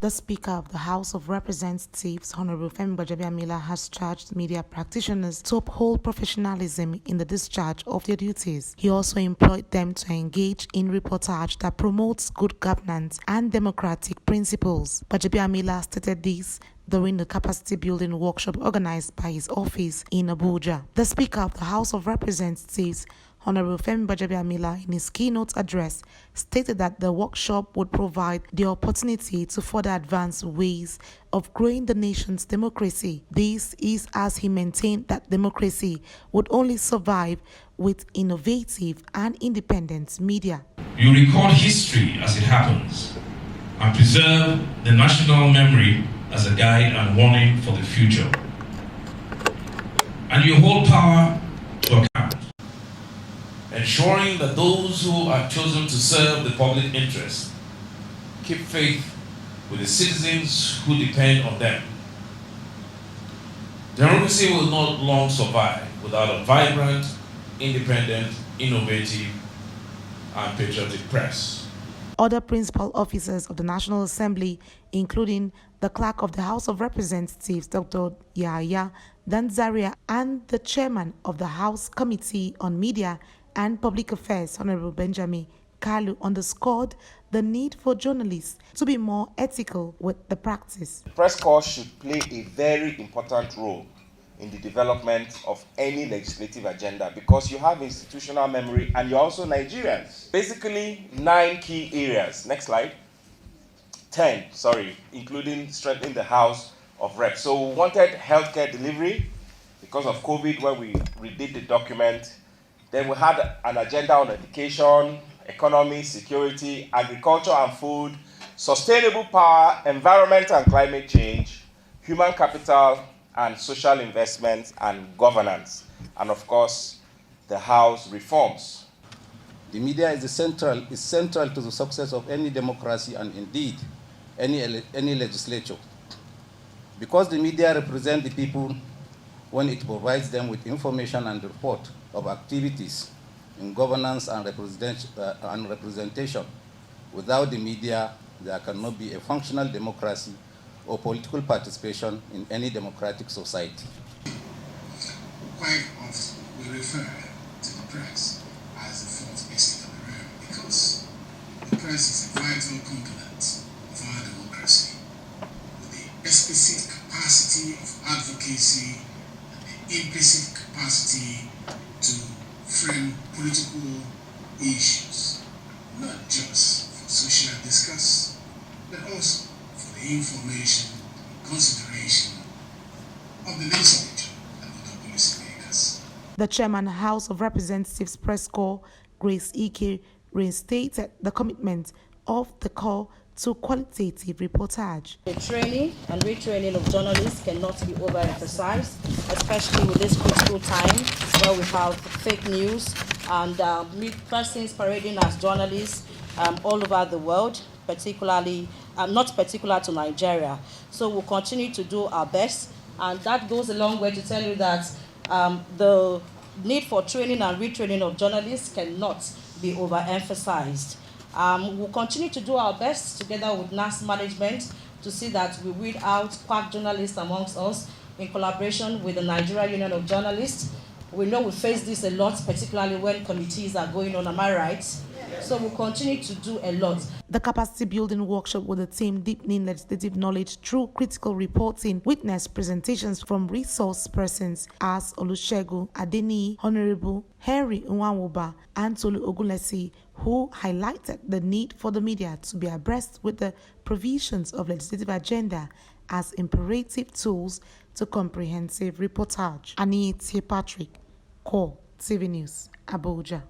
The Speaker of the House of Representatives, Honorable Gbajabiamila, has charged media practitioners to uphold professionalism in the discharge of their duties. He also employed them to engage in reportage that promotes good governance and democratic principles. Gbajabiamila stated this during the capacity building workshop organized by his office in Abuja. The Speaker of the House of Representatives, Honorable Gbajabiamila, in his keynote address, stated that the workshop would provide the opportunity to further advance ways of growing the nation's democracy. This is as he maintained that democracy would only survive with innovative and independent media. You record history as it happens and preserve the national memory as a guide and warning for the future. And you hold power to account, ensuring that those who are chosen to serve the public interest keep faith with the citizens who depend on them. Democracy will not long survive without a vibrant, independent, innovative, and patriotic press. Other principal officers of the National Assembly, including the Clerk of the House of Representatives, Dr. Yahya Danzaria, and the Chairman of the House Committee on Media and Public Affairs, Honorable Benjamin Kalu, underscored the need for journalists to be more ethical with the practice. The press corps should play a very important role in the development of any legislative agenda because you have institutional memory and you're also Nigerians. Basically, 9 key areas. Next slide. 10, including strengthening the House of Reps. So we wanted healthcare delivery because of COVID when we redid the document. Then we had an agenda on education, economy, security, agriculture and food, sustainable power, environment and climate change, human capital, and social investments and governance, and of course, the House reforms. The media is central to the success of any democracy and indeed any legislature. Because the media represent the people when it provides them with information and report of activities in governance and representation. Without the media, there cannot be a functional democracy or political participation in any democratic society. Quite often we refer to the press as the fourth estate of the realm because the press is a vital component of our democracy with the explicit capacity of advocacy and the implicit capacity to frame political issues, not just for social discourse, but also for the information and consideration of the legislature and other policymakers. The Chairman House of Representatives Press Corps, Grace Ike, reinstated the commitment of the Corps to qualitative reportage. The training and retraining of journalists cannot be overemphasized, especially with this critical time where we have fake news and persons parading as journalists all over the world, particularly not particular to Nigeria. So we'll continue to do our best, and that goes a long way to tell you that the need for training and retraining of journalists cannot be overemphasized. We'll continue to do our best together with NAS management to see that we weed out quack journalists amongst us in collaboration with the Nigeria Union of Journalists. We know we face this a lot, particularly when committees are going on, am I right? So we'll continue to do a lot. The capacity building workshop with the team deepening legislative knowledge through critical reporting witnessed presentations from resource persons as Olusegun Adeniyi, Honorable Henry Nwanwuba, and Tolu Ogunlesi, who highlighted the need for the media to be abreast with the provisions of legislative agenda as imperative tools to comprehensive reportage. Annie T. Patrick, Core TV News, Abuja.